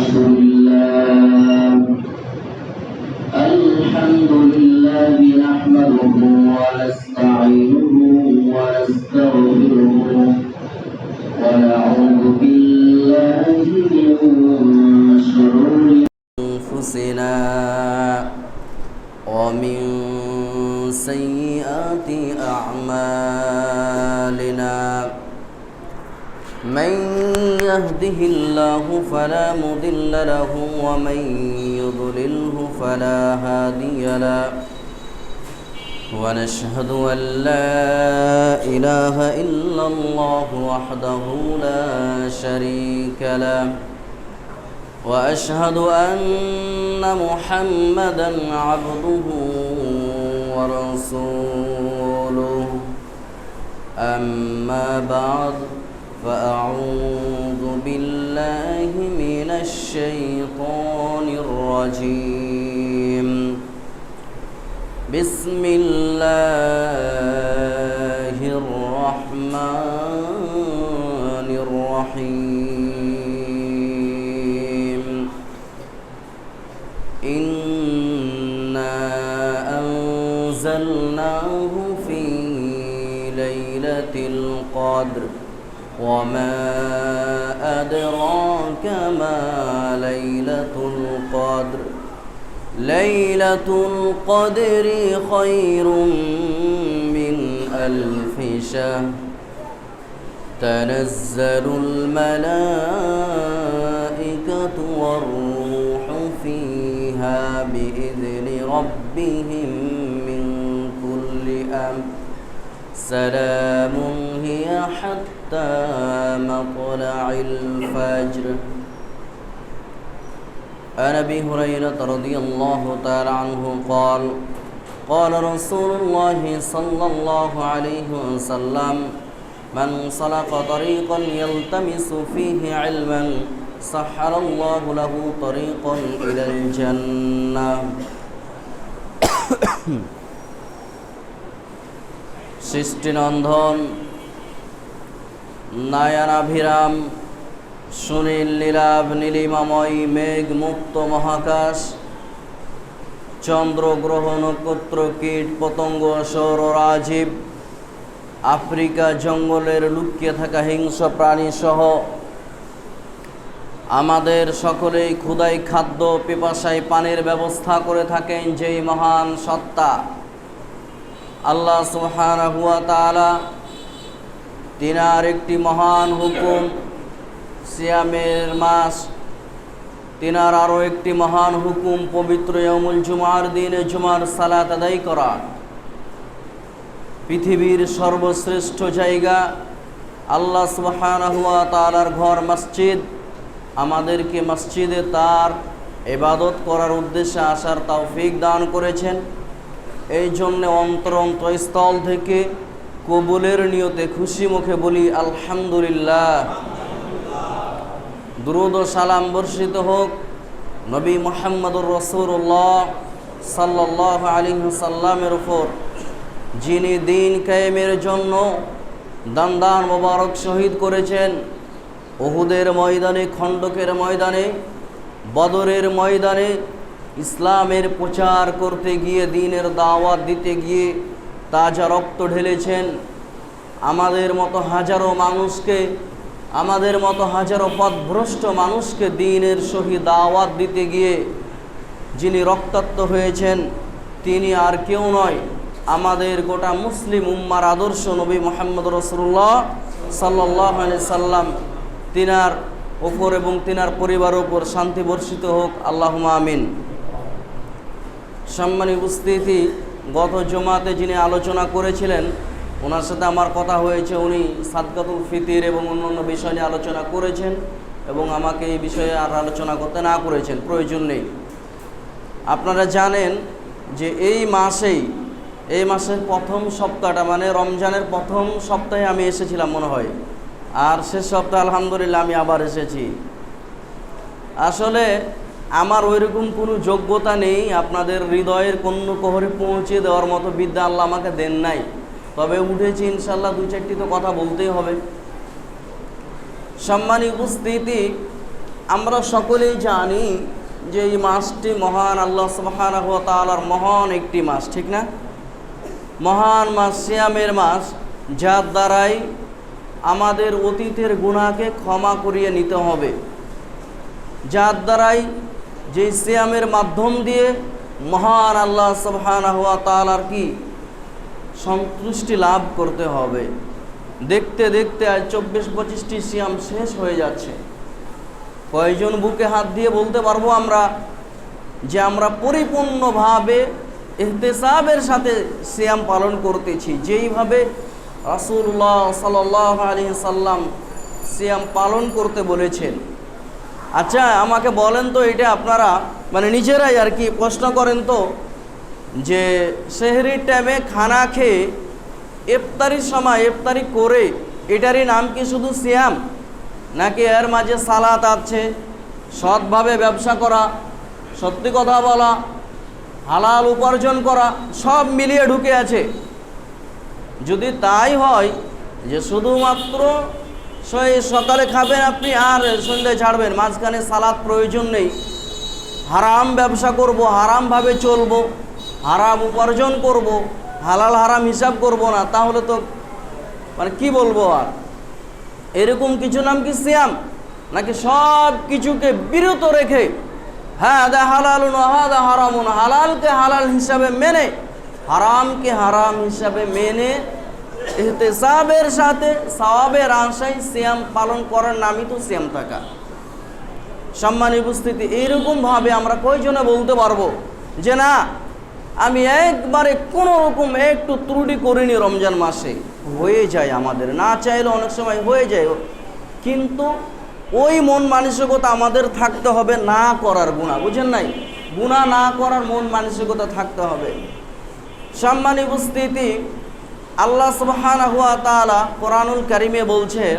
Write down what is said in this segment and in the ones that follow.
الحمد لله نحمده ونستعينه ونستغفره ونعوذ بالله من شرور أنفسنا ومن سيئات أعمالنا من يهده الله فلا مضل له ومن يضلله فلا هادي له ونشهد أن لا إله إلا الله وحده لا شريك له وأشهد أن محمدًا عبده ورسوله أما بعد فأعوذ بالله من الشيطان الرجيم بسم الله الرحمن الرحيم إنا أنزلناه في ليلة القدر وما أدراك ما ليلة القدر ليلة القدر خير من ألف شهر تنزل الملائكة والروح فيها بإذن ربهم من كل أمر سلام هي حتى مطلع الفجر. عن أبي هريرة رضي الله تعالى عنه قال قال رسول الله صلى الله عليه وسلم من سلك طريقا يلتمس فيه علما سهل الله له طريقا إلى الجنة. সৃষ্টিনন্দন নয়নাভিরাম সুনীল নীলাভ নীলিমাময় মেঘ মুক্ত মহাকাশ চন্দ্র গ্রহ নক্ষত্র কীট পতঙ্গ সৌর রাজীব আফ্রিকা জঙ্গলের লুকিয়ে থাকা হিংস্র প্রাণী সহ আমাদের সকলেই ক্ষুধায় খাদ্য পিপাসায় পানির ব্যবস্থা করে থাকেন যেই মহান সত্তা আল্লাহ সুবহানাহু ওয়া তাআলা তিনার একটি মহান হুকুম সিয়ামের মাস, তিনার আরও একটি মহান হুকুম পবিত্র ইয়াউমুল জুমার দিনে জুমার সালাত আদায় করা। পৃথিবীর সর্বশ্রেষ্ঠ জায়গা আল্লাহ সুবহানাহু ওয়া তাআলার ঘর মসজিদ, আমাদেরকে মসজিদে তার ইবাদত করার উদ্দেশ্যে আসার তৌফিক দান করেছেন। এই জন্য অন্তরস্থল থেকে কবুলের নিয়তে খুশি মুখে বলি আলহামদুলিল্লাহ। দুরূদ ও সালাম বর্ষিত হোক নবী মুহাম্মদুর রাসূলুল্লাহ সাল্লাল্লাহু আলাইহি ওয়াসাল্লামের উপর, যিনি দিন কায়েমের জন্য দান মোবারক শহীদ করেছেন। উহুদের ময়দানে, খন্দকের ময়দানে, বদরের ময়দানে ইসলামের প্রচার করতে গিয়ে, দ্বীনের দাওয়াত দিতে গিয়ে তাজা রক্ত ঢেলেছেন। আমাদের মতো হাজারো মানুষকে, আমাদের মতো হাজারো পথভ্রষ্ট মানুষকে দ্বীনের সহি দাওয়াত দিতে গিয়ে যিনি রক্তাক্ত হয়েছেন তিনি আর কেউ নয়, আমাদের গোটা মুসলিম উম্মার আদর্শ নবী মুহাম্মদ রাসূলুল্লাহ সাল্লাল্লাহু আলাইহি সাল্লাম। তিনার ওপর এবং তিনার পরিবারের উপর শান্তি বর্ষিত হোক, আল্লাহুম্মা আমিন। সম্মানিত উপস্থিতি, গত জুমাতে যিনি আলোচনা করেছিলেন ওনার সাথে আমার কথা হয়েছে। উনি সাদকাতুল ফিতির এবং অন্যান্য বিষয় নিয়ে আলোচনা করেছেন এবং আমাকে এই বিষয়ে আর আলোচনা করতে না করেছেন, প্রয়োজন নেই। আপনারা জানেন যে এই মাসের প্রথম সপ্তাহটা, মানে রমজানের প্রথম সপ্তাহে আমি এসেছিলাম মনে হয়, আর শেষ সপ্তাহে আলহামদুলিল্লাহ আমি আবার এসেছি। আসলে আমার ওইরকম কোনো যোগ্যতা নেই আপনাদের হৃদয়ের কোন কোহরে পৌঁছে দেওয়ার মতো বিদ্যা আল্লাহ আমাকে দেন নাই। তবে উঠেছি ইনশাল্লাহ, দু চারটি তো কথা বলতেই হবে। সম্মানিত উপস্থিতি, আমরা সকলেই জানি যে এই মাসটি মহান আল্লাহ সুবহানাহু ওয়া তাআলার মহান একটি মাস, ঠিক না? মহান মাস, সিয়ামের মাস, যার দ্বারাই আমাদের অতীতের গুনাহকে ক্ষমা করিয়ে নিতে হবে, যার দ্বারাই যে সিয়ামের মাধ্যম দিয়ে মহান আল্লাহ সুবহানাহু ওয়া তাআলার কি সন্তুষ্টি লাভ করতে হবে। দেখতে দেখতে আজ 24-25টি সিয়াম শেষ হয়ে যাচ্ছে। কয়জন বুকে হাত দিয়ে বলতে পারবো আমরা যে আমরা পরিপূর্ণভাবে ইহতিসাবের সাথে সিয়াম পালন করতেছি, যেইভাবে রাসূলুল্লাহ সাল্লাল্লাহু আলাইহি সাল্লাম সিয়াম পালন করতে বলেছেন? আচ্ছা, আমাকে বলেন তো, এটা আপনারা মানে নিজেরাই আর কি প্রশ্ন করেন তো, যে সেহরির টাইমে খানা খেয়ে ইফতারির সময় ইফতারি করে এটারই নাম কি শুধু সিয়াম, নাকি এর মাঝে সালাত আছে, সৎভাবে ব্যবসা করা, সত্যি কথা বলা, হালাল উপার্জন করা, সব মিলিয়ে ঢুকে আছে? যদি তাই হয় যে শুধুমাত্র সকালে খাবেন আপনি আর সন্ধ্যায় ছাড়বেন, মাঝখানে সালাত প্রয়োজন নেই, হারাম ব্যবসা করব, হারামভাবে চলবো, হারাম উপার্জন করব, হালাল হারাম হিসাব করব না, তাহলে তো মানে কি বলবো আর? এরকম কিছু নাম কি সিয়াম? নাকি সব কিছুকে বিরত রেখে হাদা হালালুন ওয়া হাদা হারামুন, হালালকে হালাল হিসাবে মেনে হারামকে হারাম হিসাবে মেনে ইহতিসাবের সাথে সওয়াবের আশায় সিয়াম পালন করার নামই তো সিয়াম থাকা। সম্মানিত উপস্থিতি, এইরকমভাবে আমরা কয়জনে বলতে পারবো যে না, আমি একবারে কোনো রকম একটু ত্রুটি করিনি রমজান মাসে? হয়ে যায় আমাদের, না চাইলে অনেক সময় হয়ে যায়, কিন্তু ওই মন মানসিকতা আমাদের থাকতে হবে না করার গুনাহ, বুঝেন নাই? গুনাহ না করার মন মানসিকতা থাকতে হবে। সম্মানিত উপস্থিতি, আল্লাহ সুবহানাহু ওয়া তাআলা কোরআনুল কারীমে বলছেন,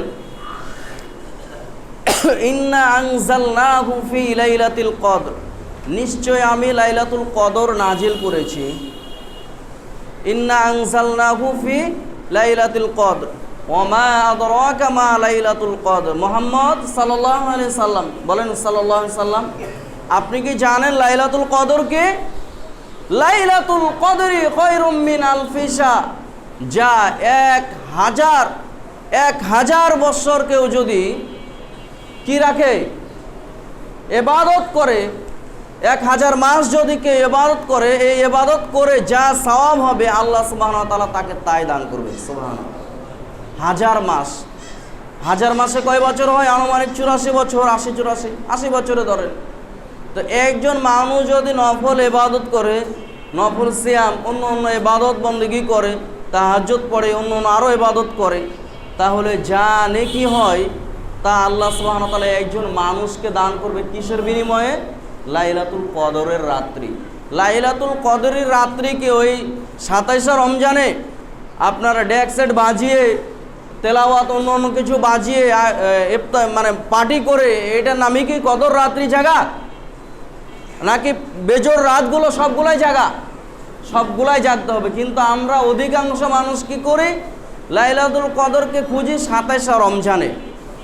ইন্না আনজালনাহু ফি লাইলাতিল কদর, নিশ্চয় আমি লাইলাতুল কদর নাজিল করেছি। ইন্না আনজালনাহু ফি লাইলাতুল কদর ওয়া মা আদরাকা মা লাইলাতুল কদর। মুহাম্মদ সাল্লাল্লাহু আলাইহি সাল্লাম বলেন, সাল্লাল্লাহু আলাইহি সাল্লাম, আপনি কি জানেন লাইলাতুল কদর কে? লাইলাতুল কদরি খায়রুম মিন আলফি শাহর, যা 1000 বছর কেউ যদি কি রাখে, ইবাদত করে, 1000 মাস যদি কেউ ইবাদত করে, এই ইবাদত করে যা সওয়াব হবে আল্লাহ সুবহানাহু ওয়া তাআলা তাকে তাই দান করবে। সুবহানাল্লাহ। 1000 মাসে কয় বছর হয়? আনুমানিক 84 বছর, 80 বছরে ধরেন। তো একজন মানুষ যদি নফল ইবাদত করে, নফল সিয়াম, অন্য ইবাদত বন্দেগী করে, তাহাজ্জুদ পড়ে, অন্য আরও ইবাদত করে, তাহলে যা নেকি হয় তা আল্লাহ সুবহানাহু ওয়া তাআলা একজন মানুষকে দান করবে। কিসের বিনিময়ে? লাইলাতুল কদরের রাত্রি। লাইলাতুল কদরের রাত্রিকে ওই 27 রমজানে আপনারা ডেক সেট বাজিয়ে, তেলাওয়াত অন্য কিছু বাজিয়ে মানে পার্টি করে, এটার নামই কি কদর রাত্রি জাগা? নাকি বেজোর রাতগুলো সবগুলাই জাগা? সবগুলাই জাগতে হবে। কিন্তু আমরা অধিকাংশ মানুষ কি করি? লাইলাতুল কদরকে খুঁজি 27 রমজানে,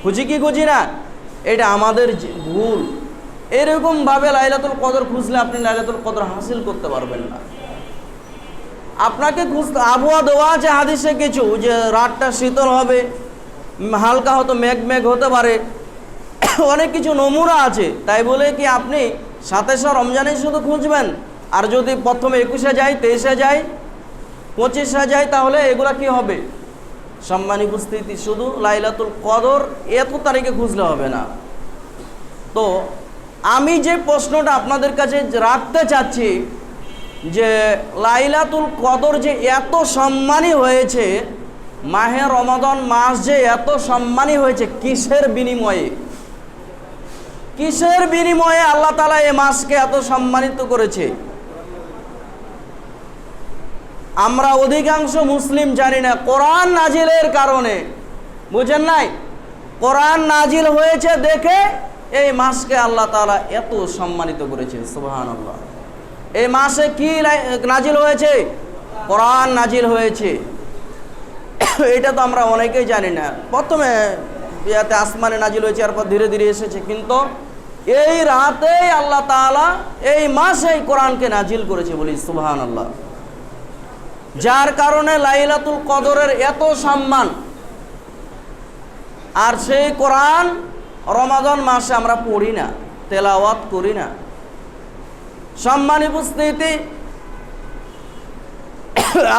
খুঁজি না? এটা আমাদের ভুল। এরকমভাবে লাইলাতুল কদর খুঁজলে আপনি লাইলাতুল কদর হাসিল করতে পারবেন না। আপনাকে খুঁজতে আবহাওয়া দেওয়া আছে হাদিসে কিছু, যে রাতটা শীতল হবে, হালকা হয়তো মেঘ হতে পারে, অনেক কিছু নমুনা আছে। তাই বলে কি আপনি 27 রমজানে শুধু খুঁজবেন? আর যদি প্রথমে 21-এ যায়, 23-এ যায়, 25-এ যায়, তাহলে এগুলা কি হবে? সম্মানিত উপস্থিতি, শুধু লাইলাতুল কদর এত তারিখে খুঁজলে হবে না। তো আমি যে প্রশ্নটা আপনাদের কাছে রাখতে চাচ্ছি, যে লাইলাতুল কদর যে এত সম্মানী হয়েছে, মাহে রমাদান মাস যে এত সম্মানী হয়েছে, কিসের বিনিময়ে? কিসের বিনিময়ে আল্লাহ তাআলা এই মাসকে এত সম্মানিত করেছে? আমরা অধিকাংশ মুসলিম জানি না। কোরআন নাজিলের কারণে, বুঝেন নাই? কোরআন নাজিল হয়েছে দেখে এই মাসকে আল্লাহ তাআলা এত সম্মানিত করেছে। সুবহানাল্লাহ। এই মাসে কি নাজিল হয়েছে? কোরআন নাজিল হয়েছে। এটা তো আমরা অনেকেই জানি না। প্রথমে আসমানে নাজিল হয়েছে, এরপর ধীরে ধীরে এসেছে। কিন্তু এই রাতেই আল্লাহ তাআলা এই মাসেই কোরআনকে নাজিল করেছে, বলি সুবহানাল্লাহ। যার কারণে লাইলাতুল কদরের এত সম্মান। আর সেই কোরআন রমাদান মাসে আমরা পড়ি না, তেলাওয়াত করি না। সম্মানিত উপস্থিতি,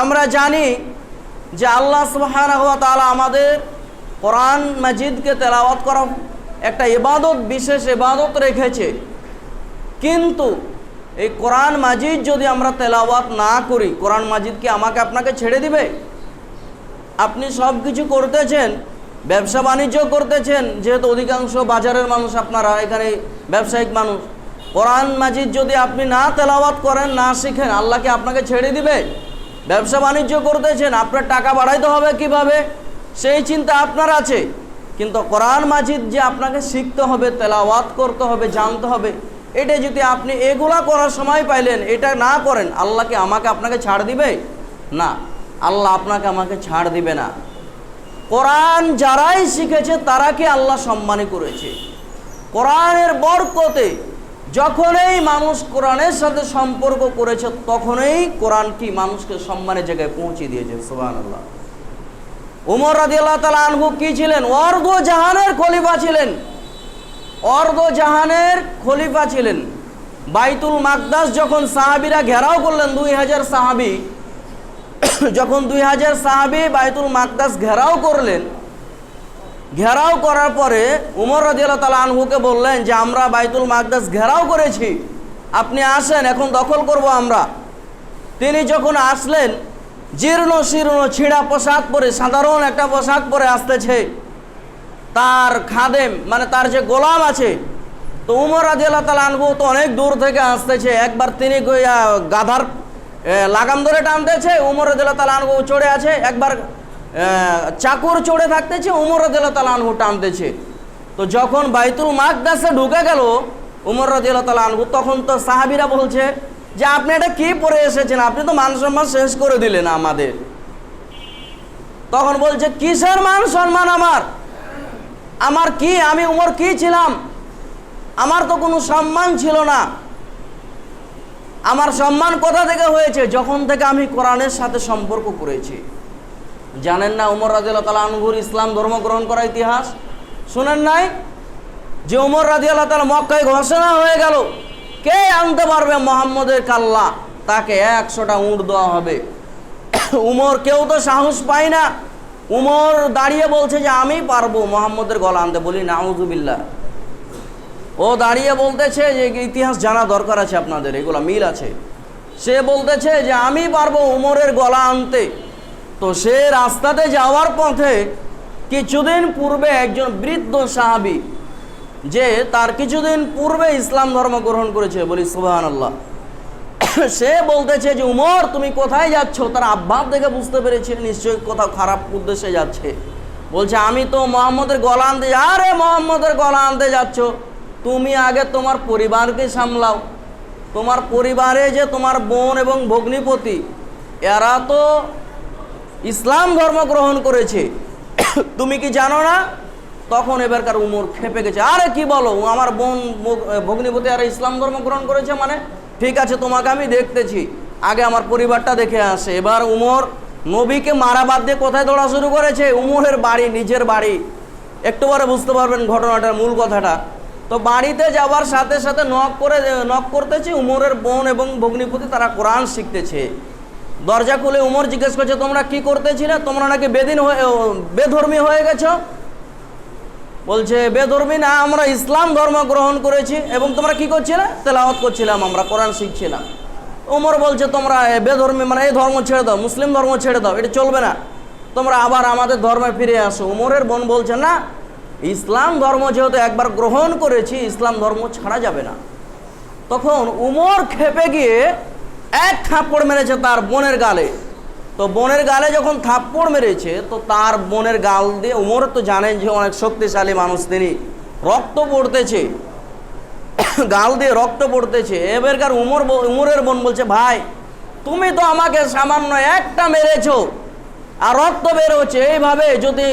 আমরা জানি যে আল্লাহ সুবহানাহু ওয়া তাআলা আমাদের কোরআন মাজিদকে তেলাওয়াত করা একটা ইবাদত, বিশেষ ইবাদত রেখেছে। কিন্তু এই কোরআন মাজিদ যদি আমরা তেলাওয়াত না করি, কোরআন মাজিদ কি আমাকে আপনাকে ছেড়ে দিবে? আপনি সব কিছু করতেছেন, ব্যবসা বাণিজ্য করতেছেন, যেহেতু অধিকাংশ বাজারের মানুষ আপনারা এখানে ব্যবসায়িক মানুষ, কোরআন মাজিদ যদি আপনি না তেলাওয়াত করেন, না শিখেন, আল্লাহ কি আপনাকে ছেড়ে দিবে? ব্যবসা বাণিজ্য করতেছেন, আপনার টাকা বাড়াইতে হবে কিভাবে, সেই চিন্তা আপনার আছে। কিন্তু কোরআন মাজিদ যে আপনাকে শিখতে হবে, তেলাওয়াত করতে হবে, জানতে হবে, এটা যদি আপনি এগুলা করার সময় পাইলেন, এটা না করেন, আল্লাহ কি আমাকে আপনাকে ছাড় দিবে? না, আল্লাহ আপনাকে আমাকে ছাড় দিবে না। কোরআন যারাই শিখেছে তারাকে আল্লাহ সম্মানী করেছে। কোরআনের বরকতে যখনই মানুষ কোরআনের সাথে সম্পর্ক করেছে, তখনই কোরআন কি মানুষকে সম্মানের জায়গায় পৌঁছে দিয়েছে। সুবহানাল্লাহ। উমর রাদিয়াল্লাহু তাআলা আনহু কি ছিলেন? অর্ধ জাহানের খলিফা ছিলেন, অর্ধ জাহানের খলিফা ছিলেন। বাইতুল মাকদাস যখন সাহাবীরা ঘেরাও করলেন, 2000 সাহাবী, যখন 2000 সাহাবী বাইতুল মাকদাস ঘেরাও করলেন, ঘেরাও করার পরে উমর রাদিয়াল্লাহু তাআলা আনহুকে বললেন যে আমরা বাইতুল মাকদাস ঘেরাও করেছি, আপনি আসেন, এখন দখল করব আমরা। তিনি যখন আসলেন, জীর্ণ শীর্ণ ছিঁড়া পোশাক পরে, সাধারণ একটা পোশাক পরে আসতেছে তার খাদেম, মানে তার যে গোলাম আছে। তো উমর রাদিয়াল্লাহু তাআলা আনহু তো অনেক দূর থেকে আসতেছে, একবার তিনি গাধার লাগাম ধরে টানতেছে, উমর রাদিয়াল্লাহু তাআলা আনহু চড়ে আছে, একবার চাকর চড়ে থাকতেছে, উমর রাদিয়াল্লাহু তাআলা আনহু টানতেছে। তো যখন বাইতুল মাকদাসে ঢুকে গেল উমর রাদিয়াল্লাহু তাআলা আনহু, তখন তো সাহাবীরা বলছে যে আপনি এটা কি পরে এসেছেন, আপনি তো মান সম্মান শেষ করে দিলেন আমাদের। তখন বলছে কিসের মান সম্মান আমার, আমার কি, আমি উমর কি ছিলাম? আমার তো কোনো সম্মান ছিল না। আমার সম্মান কোথা থেকে হয়েছে? যখন থেকে আমি কোরআনের সাথে সম্পর্ক করেছি। জানেন না উমর রাদিয়াল্লাহু তাআলা আনহুর ইসলাম ধর্ম গ্রহণ করা ইতিহাস শুনেন নাই? যে উমর রাদিয়াল্লাহু তাআলা মক্কায় ঘোষণা হয়ে গেল, কে আনতে পারবে মুহাম্মদের কাল্লা, তাকে 100টা উট দেওয়া হবে। উমর কেউ তো সাহস পায় না। উমর দাঁড়িয়ে বলছে যে আমি পারবো মুহাম্মদের গলা আনতে। বলি নাউযুবিল্লাহ। ও দাঁড়িয়ে বলতেছে যে ইতিহাস জানা দরকার আছে আপনাদের, এগুলা মিল আছে। সে বলতেছে যে আমি পারবো উমরের গলা আনতে। তো সে রাস্তাতে যাওয়ার পথে কিছুদিন পূর্বে একজন বৃদ্ধ সাহাবী, যে তার কিছুদিন পূর্বে ইসলাম ধর্ম গ্রহণ করেছে, বলি সুবহানাল্লাহ, সে বলতেছে যে উমর তুমি কোথায় যাচ্ছ? তার আব্বাব দেখে বুঝতে পেরেছে নিশ্চয়ই কোথাও খারাপ উদ্দেশ্যে যাচ্ছে। বলছে আমি তো মুহাম্মদের গলা আনতে। আরে মুহাম্মদের গলা আনতে যাচ্ছ, তুমি আগে তোমার পরিবারকে সামলাও। তোমার পরিবারে যে তোমার বোন এবং ভগ্নিপতি, এরা তো ইসলাম ধর্ম গ্রহণ করেছে, তুমি কি জানো না? তখন এবারকার উমর খেপে গেছে। আরে কি বলো, আমার বোন ভগ্নিপতি আর ইসলাম ধর্ম গ্রহণ করেছে মানে? ঠিক আছে, তোমাকে আমি দেখতেছি, আগে আমার পরিবারটা দেখে আসে। এবার উমর নবীকে মারা বাদ দিয়ে কোথায় দৌড়া শুরু করেছে? উমরের বাড়ি, নিজের বাড়ি। একটু পরে বুঝতে পারবেন ঘটনাটার মূল কথাটা। তো বাড়িতে যাওয়ার সাথে সাথে নক করতেছে উমরের বোন এবং ভগ্নিপতি, তারা কোরআন শিখতেছে। দরজা খুলে উমর জিজ্ঞেস করছে তোমরা কি করতেছিলে? তোমরা নাকি বেধর্মী হয়ে গেছো। বলছে বেধর্মী না, আমরা ইসলাম ধর্ম গ্রহণ করেছি। এবং তোমরা কি করছিলে? তেলাওয়াত করছিলাম, আমরা কোরআন শিখছিলাম। উমর বলছে তোমরা বেধর্মী মানে এই ধর্ম ছেড়ে দাও, মুসলিম ধর্ম ছেড়ে দাও, এটা চলবে না, তোমরা আবার আমাদের ধর্মে ফিরে আসো। উমরের বোন বলছে না, ইসলাম ধর্ম যেহেতু একবার গ্রহণ করেছি, ইসলাম ধর্ম ছাড়া যাবে না। তখন উমর খেপে গিয়ে এক থাপ্পড় মেরেছে তার বোনের গালে। তো বোনের গালে যখন থাপ্পড় মেরেছে, তো তার বোনের গাল দিয়ে, উমর তো জানেন যে অনেক শক্তিশালী মানুষ, তিনি, রক্ত পড়তেছে, গাল দিয়ে রক্ত পড়তেছে। এবারকার উমরের বোন বলছে ভাই তুমি তো আমাকে সামান্য একটা মেরেছো আর রক্ত বের হচ্ছে, এইভাবে যদি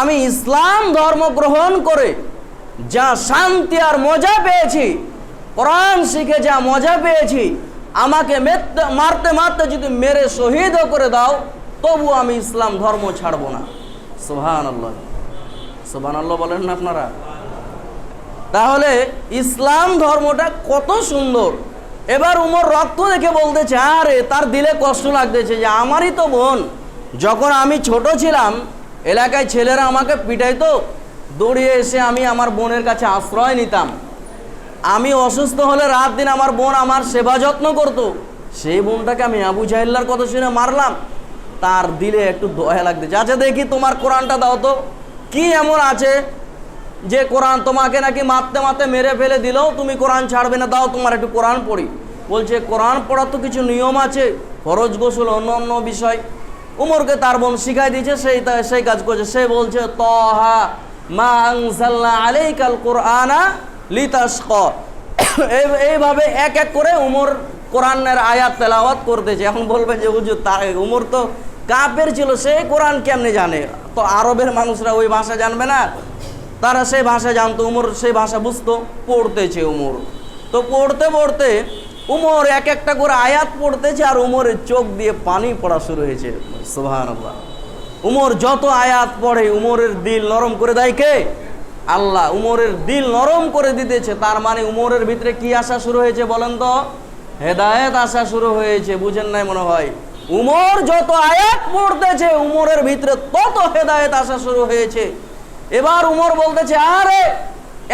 আমি ইসলাম ধর্ম গ্রহণ করে যা শান্তি আর মজা পেয়েছি, কোরআন শিখে যা মজা পেয়েছি, আমাকে মারতে মারতে যদি মেরে শহীদও করে দাও তবু আমি ইসলাম ধর্ম ছাড়ব না। সুবহানাল্লাহ, সুবহানাল্লাহ বলেন না আপনারা? তাহলে ইসলাম ধর্মটা কত সুন্দর। এবার উমর রক্ত দেখে বলতেছে, আরে তার দিলে কষ্ট লাগতেছে যে আমারই তো বোন, যখন আমি ছোট ছিলাম এলাকায় ছেলেরা আমাকে পিটাইতো, দৌড়িয়ে এসে আমি আমার বোনের কাছে আশ্রয় নিতাম। আমি অসুস্থ হলে রাত দিন আমার বোন আমার সেবা যত্ন করতো, সেই বোনটাকে আমি আবু জাহেল্লার কথা শুনে মারলাম, তার দিলে একটু দয়া লাগতেছে। আচ্ছা দেখি তোমার কোরআনটা দাও তো, কি এমন আছে যে কোরআন তোমাকে নাকি মারতে মারতে মেরে ফেলে দিলেও তুমি কোরআন ছাড়বে না, দাও তোমার একটু কোরআন পড়ি। বলছে কোরআন পড়ার তো কিছু নিয়ম আছে, ফরজ গোসল অন্য অন্য বিষয়। উমরকে তার বোন শিখাই দিয়েছে, সেই কাজ করছে। সে বলছে তাহা মা আনজালনা আলাইকাল কুরআনা লিতাশকা। এইভাবে এক এক করে উমর কোরআনের আয়াত তেলাওয়াত করতেছে। এখন বলবেন যে হুজুর উমর তো কাফের ছিল, সে কোরআন কেমনে জানে? তো আরবের মানুষরা ওই ভাষা জানবে না? তারা সেই ভাষা জানতো, উমর সেই ভাষা বুঝতো, পড়তেছে উমর। তো পড়তে পড়তে উমর এক একটা করে আয়াত পড়তেছে আর উমরের চোখ দিয়ে পানি পড়া শুরু হয়েছে। সুবহানাল্লাহ। উমর যত আয়াত পড়ে উমরের দিল নরম করে দেয় কে? আল্লাহ। উমরের দিল নরম করে দিতেছে, তার মানে উমরের ভিতরে কি আসা শুরু হয়েছে বলেন তো? হেদায়েত আসা শুরু হয়েছে। বুঝেন নাই মনে হয়? উমর যত আয়াত পড়তেছে উমরের ভিতরে তত হেদায়েত আসা শুরু হয়েছে। এবার উমর বলতেছে, আরে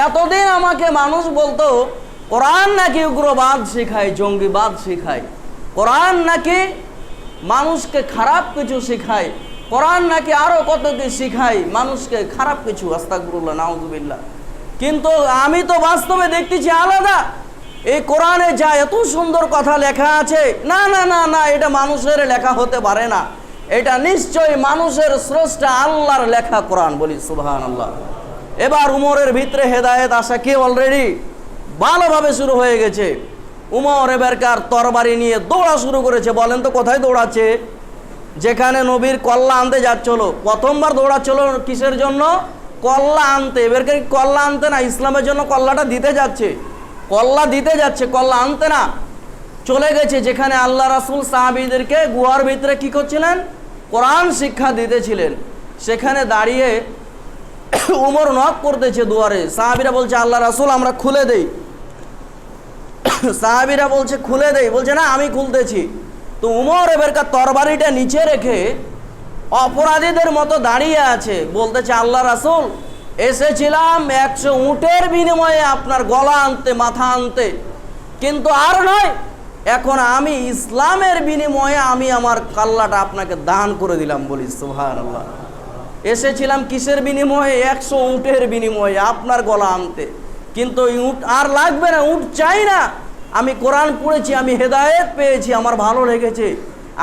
এতদিন আমাকে মানুষ বলতো কোরআন নাকি উগ্রবাদ শেখায়, জঙ্গিবাদ শেখায়, কোরআন নাকি মানুষকে খারাপ কিছু শেখায়, কোরআন নাকি আরো কত কি শেখায় মানুষকে খারাপ কিছু, আস্তাগফিরুল্লাহ নাউযুবিল্লাহ। কিন্তু আমি তো বাস্তবে দেখতেছি আলাদা। এই কোরআনে যা এত সুন্দর কথা লেখা আছে, না না না না, এটা মানুষের লেখা হতে পারে না, এটা নিশ্চয়ই মানুষের স্রষ্টা আল্লাহর লেখা কোরআন। বলি সুবহানাল্লাহ। এবার উমরের ভিতরে হেদায়েত আসা কি অলরেডি ভালোভাবে শুরু হয়ে গেছে। উমর এবারকার তরবারি নিয়ে দৌড়া শুরু করেছে। বলেন তো কোথায় দৌড়াচ্ছে? যেখানে নবীর কল্লা আনতে যাচ্ছিল, প্রথমবার দৌড়াচ্ছিল কিসের জন্য? কল্লা আনতে। এবারকার কল্লা আনতে না, ইসলামের জন্য কল্লাটা দিতে যাচ্ছে, কল্লা দিতে যাচ্ছে, কল্লা আনতে না। চলে গেছে যেখানে আল্লাহ রাসূল সাহাবীদেরকে গুহার ভিতরে কি করছিলেন? কোরআন শিক্ষা দিতেছিলেন। সেখানে দাঁড়িয়ে উমর নক করতেছে দুয়ারে। সাহাবীরা বলছে আল্লাহ রাসূল আমরা খুলে দেই। সাহাবীরা বলছে খুলে দেই, বলছে না আমি খুলতেছি। তো উমর এবারকার তরবারিটা নিচে রেখে অপরাধীদের মতো দাঁড়িয়ে আছে, বলতেছে আল্লাহ রাসূল এসেছিলাম 100 উটের বিনিময়ে আপনার গলা আনতে, মাথা আনতে, কিন্তু আর নয়, এখন আমি ইসলামের বিনিময়ে আমি আমার কাল্লাটা আপনাকে দান করে দিলাম। বলি সুবহানাল্লাহ। এসেছিলাম কিসের বিনিময়ে? 100 উটের বিনিময়ে আপনার গলা আনতে, কিন্তু উট আর লাগবে না, উট চাই না। আমি কোরআন পড়েছি, আমি হেদায়েত পেয়েছি, আমার ভালো লেগেছে,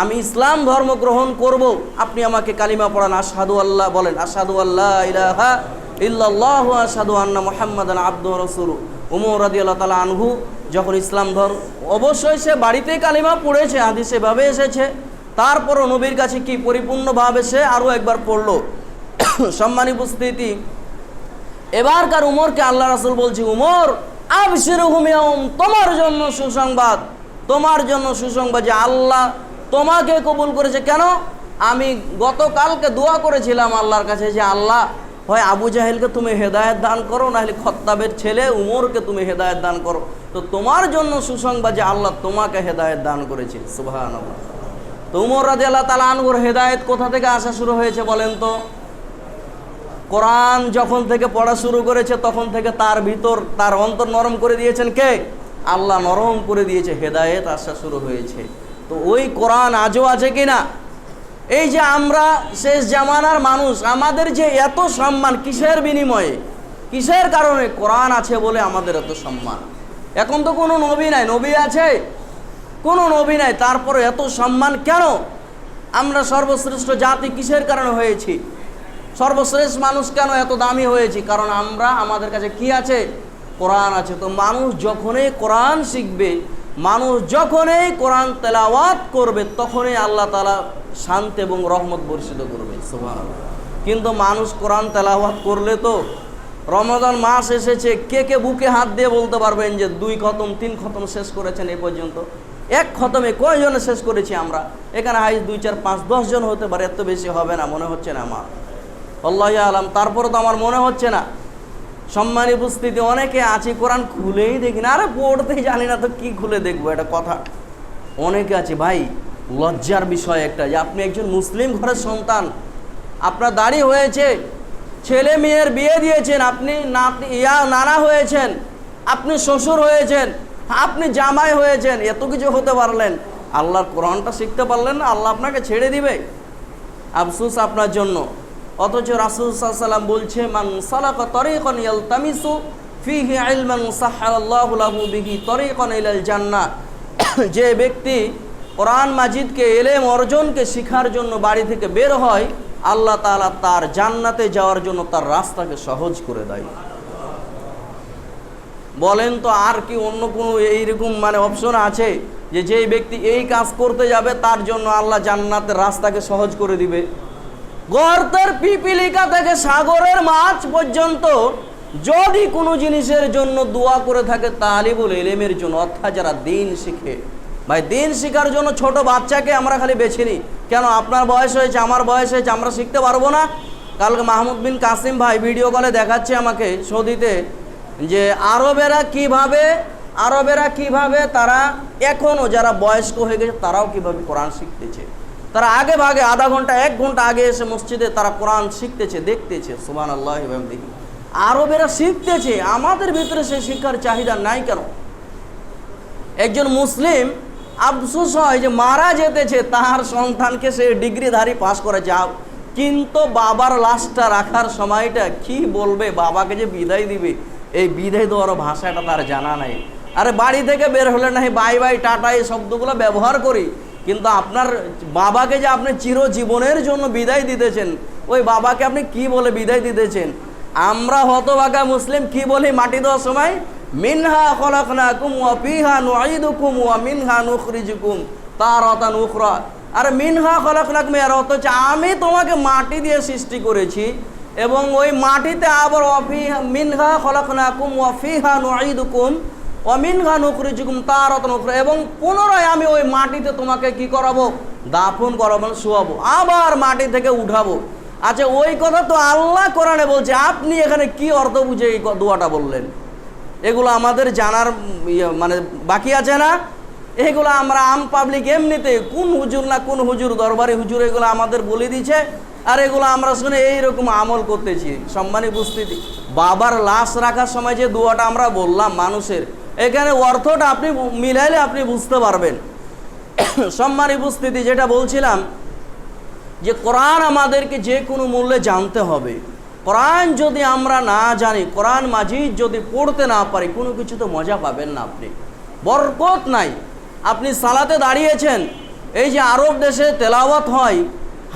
আমি ইসলাম ধর্ম গ্রহণ করব। আপনি আমাকে কালিমা পড়ান, আশহাদু আল্লাহ বলেন, আশহাদু আল্লা ইলাহা ইল্লাল্লাহু ওয়া আশহাদু আন্না মুহাম্মাদান আবদুহু ওয়া রাসূলুহু। উমর রাদিয়াল্লাহু তাআলা আনহু যখন ইসলাম ধর্ম, অবশ্যই সে বাড়িতেই কালিমা পড়েছে, হাদিসে ভাবে এসেছে, তারপরও নবীর কাছে কি পরিপূর্ণভাবে সে আরও একবার পড়লো। সম্মানিত উপস্থিতি, এবারকার উমরকে আল্লাহ রাসূল বলছে, উমর আবশিরুহুম ইয়াউম, তোমার জন্য সুসংবাদ, তোমার জন্য সুসংবাদ যে আল্লাহ তোমাকে কবুল করেছে। কেন? আমি গতকালকে দোয়া করেছিলাম আল্লাহর কাছে যে আল্লাহ হয় আবু জাহেলকে তুমি হেদায়েত দান করো, নাহলে খত্তাবের ছেলে উমরকে তুমি হেদায়েত দান করো। তো তোমার জন্য সুসংবাদ যে আল্লাহ তোমাকে হেদায়েত দান করেছে। সুবহানাল্লাহ। তো উমর রাদিয়াল্লাহু তাআলা আনহুর হেদায়েত কোথা থেকে আসা শুরু হয়েছে বলেন তো? কোরআন যখন থেকে পড়া শুরু করেছে তখন থেকে তার ভিতর, তার অন্তর নরম করে দিয়েছেন কে? আল্লাহ নরম করে দিয়েছে, হেদায়েত আসা শুরু হয়েছে। তো ওই কোরআন আজও আছে কিনা? এই যে আমরা শেষ জামানার মানুষ, আমাদের যে এত সম্মান কিসের বিনিময়ে, কিসের কারণে? কোরআন আছে বলে আমাদের এত সম্মান। এখন তো কোনো নবী নাই, নবী আছে? কোনো নবী নাই, তারপরে এত সম্মান কেন? আমরা সর্বশ্রেষ্ঠ জাতি কিসের কারণে হয়েছি? সর্বশ্রেষ্ঠ মানুষ কেন এত দামি হয়েছি? কারণ আমরা, আমাদের কাছে কি আছে? কোরআন আছে। তো মানুষ যখনই কোরআন শিখবে, মানুষ যখনই কোরআন তেলাওয়াত করবে, তখনই আল্লাহ তাআলা শান্তি এবং রহমত বর্ষিত করবে। সুবহানাল্লাহ। কিন্তু মানুষ কোরআন তেলাওয়াত করলে তো রমাদান মাস এসেছে, কে কে বুকে হাত দিয়ে বলতে পারবেন যে 2 খতম 3 খতম শেষ করেছেন এ পর্যন্ত? 1 খতমে কয়জনে শেষ করেছি আমরা? এখানে হাইস 2 4 5 10 জন হতে পারে, এত বেশি হবে না, মনে হচ্ছে না আমার, আল্লাহু আলাম। তারপরে তো আমার মনে হচ্ছে না। সম্মানী উপস্থিতি, অনেকে আছে কোরআন খুলেই দেখি না, আরে পড়তেই জানি না তো কি খুলে দেখবো, এটা কথা। অনেকে আছে ভাই, লজ্জার বিষয় একটা, যে আপনি একজন মুসলিম ঘরের সন্তান, আপনার দাড়ি হয়েছে, ছেলে মেয়ের বিয়ে দিয়েছেন, আপনি নানা হয়েছেন, আপনি শ্বশুর হয়েছেন, আপনি জামাই হয়েছেন, এত কিছু হতে পারলেন, আল্লাহর কোরআনটা শিখতে পারলেন না, আল্লাহ আপনাকে ছেড়ে দিবে? আফসোস আপনার জন্য। অথচ রাসূল সাল্লাল্লাহু আলাইহি ওয়াসাল্লাম বলছে, মান সালাকা তরিকান ইয়ালতামিসু ফিহি ইলমান সাহহালাল্লাহু লাহু বিহি তরিকান ইলাল জান্নাহ। যে ব্যক্তি কোরআন মাজিদকে, ইলম অর্জনকে শিখার জন্য বাড়ি থেকে বের হয়, আল্লাহ তাআলা তার জান্নাতে যাওয়ার জন্য তার রাস্তাকে সহজ করে দেয়। বলেন তো আর কি অন্য কোনো এইরকম অপশন আছে যে যেই ব্যক্তি এই কাজ করতে যাবে তার জন্য আল্লাহ জান্নাতের রাস্তাকে সহজ করে দিবে? গর্তের পিপিলিকা থেকে সাগরের মাছ পর্যন্ত যদি কোনো জিনিসের জন্য দোয়া করে থাকে তালিবুল ইলমের জন্য, অর্থাৎ যারা দিন শিখে, ভাই দিন শিখার জন্য ছোট বাচ্চাকে আমরা খালি বেছে নিই। কেন? আপনার বয়স হয়েছে, আমার বয়স হয়েছে, আমরা শিখতে পারবো না? কালকে মাহমুদ বিন কাসিম ভাই ভিডিও কলে দেখাচ্ছে আমাকে সৌদিতে, যে আরবেরা কিভাবে তারা এখনও যারা বয়স্ক হয়ে গেছে তারাও কিভাবে কোরআন শিখতেছে। তারা আগে ভাগে আধা ঘন্টা 1 ঘন্টা আগে এসে মসজিদে তারা কোরআন শিখতেছে, দেখতেছে। সুবহানাল্লাহি ওয়া বিহামদিহি। আরবেরা শিখতেছে, আমাদের ভিতরে সেই শিক্ষার চাহিদা নাই কেন? একজন মুসলিম আফসোস হয় যে মারা যেতেছে, তার সন্তানকে সে ডিগ্রিধারী পাস করে যাও, কিন্তু বাবার লাশটা রাখার সময়টা কি বলবে, বাবাকে যে বিদায় দিবে, এই বিদায় দেওয়ার ভাষাটা তার জানা নাই। আরে বাড়ি থেকে বের হলে না বাই বাই টাটা এই শব্দগুলো ব্যবহার করি, কিন্তু আপনার বাবাকে যে আপনি চিরজীবনের জন্য বিদায় দিতেছেন, ওই বাবাকে আপনি কি বলে বিদায় দিতেছেন? আমরা হতভাগা মুসলিম কি বলি মাটি দেওয়ার সময়? মিনহা খলাকনাকুম ওয়া ফিহা নুঈদুকুম ওয়া মিনহা নুখরিজুকুম তারাতান উখরা। আর মিনহা খলাকনাকুম এর অর্থ হচ্ছে আমি তোমাকে মাটি দিয়ে সৃষ্টি করেছি এবং ওই মাটিতে আবার মিনহা খলাকনাকুম ওয়া ফিহা নুঈদুকুম ওয়া মিনহা নুখরিজুকুম তারাতান উখরা, এবং পুনরায় আমি ওই মাটিতে তোমাকে কি করাবো? দাফন করাবো, শোয়াবো, আবার মাটি থেকে উঠাবো। আচ্ছা, ওই কথা তো আল্লাহ কোরআনে বলছে, আপনি এখানে কি অর্থ বুঝে এই দোয়াটা বললেন? এগুলো আমাদের জানার বাকি আছে না? এগুলো আমরা আম পাবলিক এমনিতে কোন হুজুর না কোন হুজুর, দরবারি হুজুর এগুলো আমাদের বলে দিচ্ছে, আর এগুলো আমরা শুনে এইরকম আমল করতেছি। সম্মানী উপস্থিতি, বাবার লাশ রাখার সময় যে দোয়াটা আমরা বললাম মানুষের, এখানে অর্থটা আপনি মিলাইলে আপনি বুঝতে পারবেন। সম্মানী উপস্থিতি, যেটা বলছিলাম যে কোরআন আমাদেরকে যে কোনো মূল্যে জানতে হবে। কোরআন যদি আমরা না জানি, কোরআন মাজিদ যদি পড়তে না পারি, কোনো কিছু তো মজা পাবেন না, আপনি বরকত নাই। আপনি সালাতে দাঁড়িয়েছেন, এই যে আরব দেশে তেলাওয়াত হয়,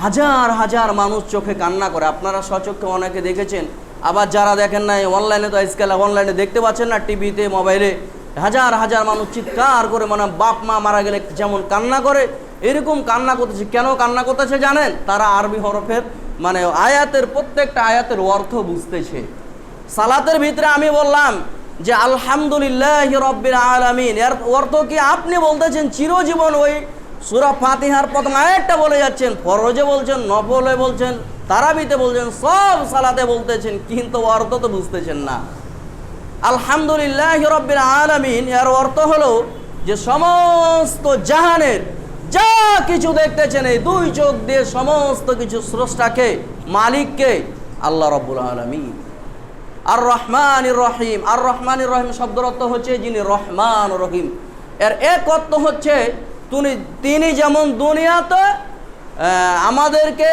হাজার হাজার মানুষ চোখে কান্না করে, আপনারা স্বচক্ষে অনেকে দেখেছেন, আবার যারা দেখেন না অনলাইনে, তো আজকাল অনলাইনে দেখতে পাচ্ছেন না, টিভিতে মোবাইলে হাজার হাজার মানুষ চিৎকার করে, বাপ মা মারা গেলে যেমন কান্না করে এরকম কান্না করতেছে। কেন কান্না করতেছে জানেন? তারা আরবি হরফের আয়াতের প্রত্যেকটা আয়াতের অর্থ বুঝতেছে। সালাতের ভিতরে আমি বললাম যে আলহামদুলিল্লাহি রাব্বিল আলামিন, এর অর্থ কি? আপনি বলতেছেন চিরজীবন ওই সূরা ফাতিহার প্রথম আয়াতটা বলে যাচ্ছেন, ফরজে বলছেন, নফলে বলছেন, তারাবিতে বলছেন, সব সালাতে বলতেছেন, কিন্তু অর্থ তো বুঝতেছেন না। আলহামদুলিল্লাহি রাব্বিল আলামিন এর অর্থ হলো যে সমস্ত জাহানের যা কিছু দেখতেছেন এই 2 চোখ দিয়ে সমস্ত কিছু স্রষ্টাকে, মালিককে, আল্লাহ রাব্বুল আলামিন। আর রহমানির রহিম, আর রহমানির রহিম শব্দের অর্থ হচ্ছে যিনি রহমান রহিম। এর এক অর্থ হচ্ছে তিনি যেমন দুনিয়াতে আমাদেরকে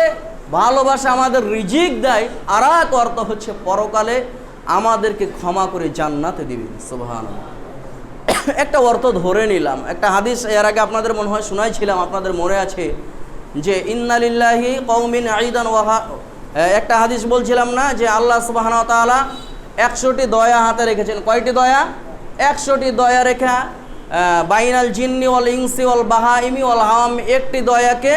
ভালোবাসা, আমাদের রিজিক দেয়, আর এক অর্থ হচ্ছে পরকালে আমাদেরকে ক্ষমা করে জান্নাতে দিবেন। সুবহানাল্লাহ। একটা অর্থ ধরে নিলাম, একটা হাদিস এর আগে আপনাদের মনে হয় শোনাইছিলাম, আপনাদের মনে আছে যে ইন্না লিল্লাহি কওমিন আইদান ওয়া, একটা হাদিস বলছিলাম না যে আল্লাহ সুবহানাহু ওয়া তাআলা 100টি দয়া হাতে রেখেছেন। কয়টি দয়া? 100টি দয়া রেখা বাইনাল জিন্নি ওয়াল ইনসি ওয়াল বাহাইমি ওয়াল হাওয়াম, একটি দয়াকে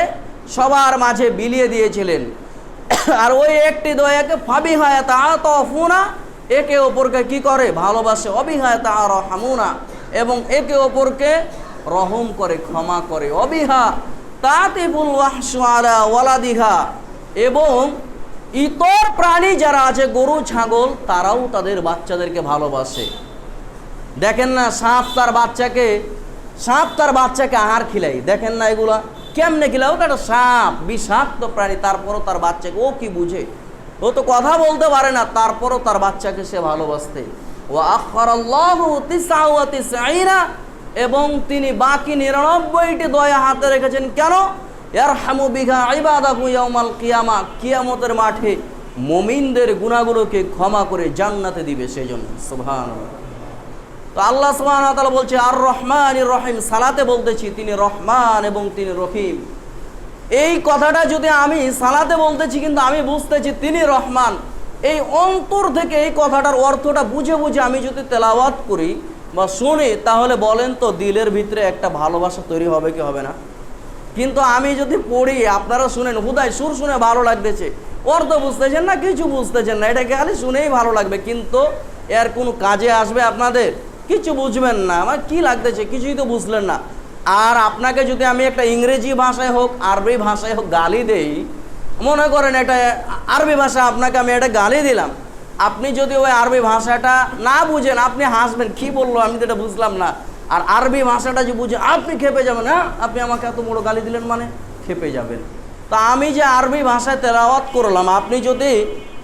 সবার মাঝে বিলিয়ে দিয়েছিলেন। আর ওই একটি দয়াকে ফাবিহা তাআতাফুনা একে অপরকে কি করে? ভালোবাসে। অবিহা তারাহামুনা, এবং একে অপরকে রহম করে, ক্ষমা করে। অবিহা তাতিফুল ওয়াহশু আলা ওয়ালাদিহা, এবং ইতর প্রাণী যারা আছে, গরু ছাগল, তারাও তাদের বাচ্চাদেরকে ভালোবাসে। দেখেন না, সাপ তার বাচ্চাকে আহার খিলাই, দেখেন না এগুলা কেমনে খিলাই? ও তো একটা সাপ, বিষাক্ত প্রাণী, তারপরও তার বাচ্চাকে, ও কি বুঝে? ও তো কথা বলতে পারে না, তারপরও তার বাচ্চাকে সে ভালোবাসতে। ওয়া আখরাল্লাহু 99, এবং তিনি বাকি 99টি দয়া হাতে রেখেছেন। কেন? ইয়ারহামু বিহা ইবাদাহু ইয়াউমাল কিয়ামা, কিয়ামতের মাঠে মুমিনদের গুনাহগুলোকে ক্ষমা করে জান্নাতে দিবে সেজন্য। সুবহানাল্লাহ। তো আল্লাহ সুবহানাহু ওয়া তাআলা বলছে আর রহমানির রহিম, সালাতে বলতেছি তিনি রহমান এবং তিনি রহিম। এই কথাটা যদি আমি সালাতে বলতেছি, কিন্তু আমি বুঝতেছি তিনি রহমান, এই অন্তর থেকে এই কথাটার অর্থটা বুঝে বুঝে আমি যদি তেলাওয়াত করি বা শুনি, তাহলে বলেন তো দিলের ভিতরে একটা ভালোবাসা তৈরি হবে কি হবে না? কিন্তু আমি যদি পড়ি, আপনারা শুনেন, হুদায় সুর শুনে ভালো লাগতেছে, অর্থ বুঝতেছেন না, কিছু বুঝতেছেন না, এটাকে খালি শুনেই ভালো লাগবে, কিন্তু এর কোনো কাজে আসবে আপনাদের? কিছু বুঝবেন না। আমার কি লাগতেছে, কিছুই তো বুঝলেন না। আর আপনাকে যদি আমি একটা ইংরেজি ভাষায় হোক, আরবি ভাষায় হোক গালি দেই, মনে করেন এটা আরবি ভাষা, আপনাকে আমি এটা গালি দিলাম, আপনি যদি ওই আরবি ভাষাটা না বুঝেন, আপনি হাসবেন, কি বললো আমি তো এটা বুঝলাম না। আর আরবি ভাষাটা যে বুঝে, আপনি খেপে যাবেন, হ্যাঁ আপনি আমাকে এত বড় গালি দিলেন, মানে খেপে যাবেন। তা আমি যে আরবি ভাষায় তেলাওয়াত করলাম, আপনি যদি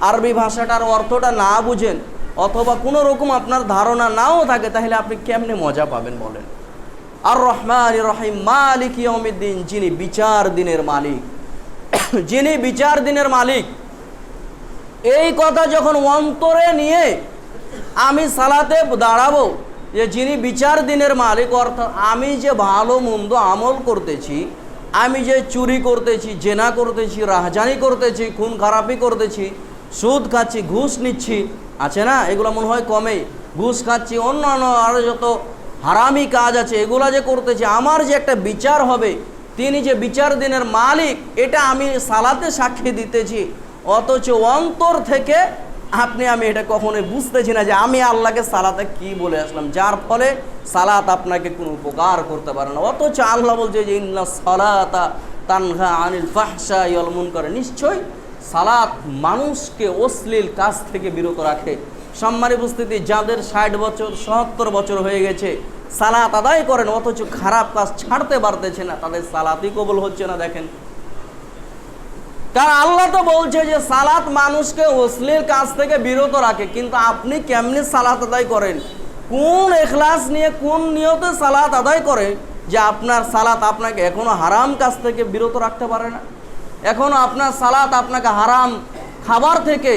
আরবি ভাষাটার অর্থটা না বুঝেন, অথবা কোনো রকম আপনার ধারণা নাও থাকে, তাহলে আপনি কেমনে মজা পাবেন বলেন? আর রহমানির রহিম মালিক ইয়াউমিদ্দিন, যিনি বিচার দিনের মালিক, যিনি বিচার দিনের মালিক। এই কথা যখন অন্তরে নিয়ে আমি সালাতে দাঁড়াবো, যে যিনি বিচার দিনের মালিক, অর্থাৎ আমি যে ভালো মন্দ আমল করতেছি, আমি যে চুরি করতেছি, জেনা করতেছি, রাহজানি করতেছি, খুন খারাপি করতেছি, সুদ খাচ্ছি, ঘুষ নিচ্ছি, আছে না এগুলো মনে হয় কমে, ঘুষ খাচ্ছি, অন্যান্য আরও যত হারামি কাজ আছে, এগুলা যে করতেছি, আমার যে একটা বিচার হবে, তিনি যে বিচার দিনের মালিক, এটা আমি সালাতে সাক্ষী দিতেছি। অথচ অন্তর থেকে আমি এটা কখনোই বুঝতেছি না যে আমি আল্লাহকে সালাতে কি বলে আসলাম, যার ফলে সালাত আপনাকে কোনো উপকার করতে পারে না। অথচ আল্লাহ বলছে যে ইন্না সালাতা তানহা আনিল ফাহশাই ওয়াল মুনকার, নিশ্চয়ই সালাত মানুষকে অশ্লীল কাজ থেকে বিরত রাখে। সম্মানিত উপস্থিতি, যাদের 60 বছর 70 বছর হয়ে গেছে, সালাত আদায় করেন, অথচ খারাপ কাজ ছাড়তে পারতেছে না, তাদের সালাতই কবুল হচ্ছে না। দেখেন, কারণ আল্লাহ তো বলছে যে সালাত মানুষকে অশ্লীল কাজ থেকে বিরত রাখে, কিন্তু আপনি কেমনি সালাত আদায় করেন, কোন ইখলাস নিয়ে, কোন নিয়তে সালাত আদায় করে, যে আপনার সালাত আপনাকে এখনো হারাম কাজ থেকে বিরত রাখতে পারে না, এখনো আপনার সালাত আপনাকে হারাম খাবার থেকে,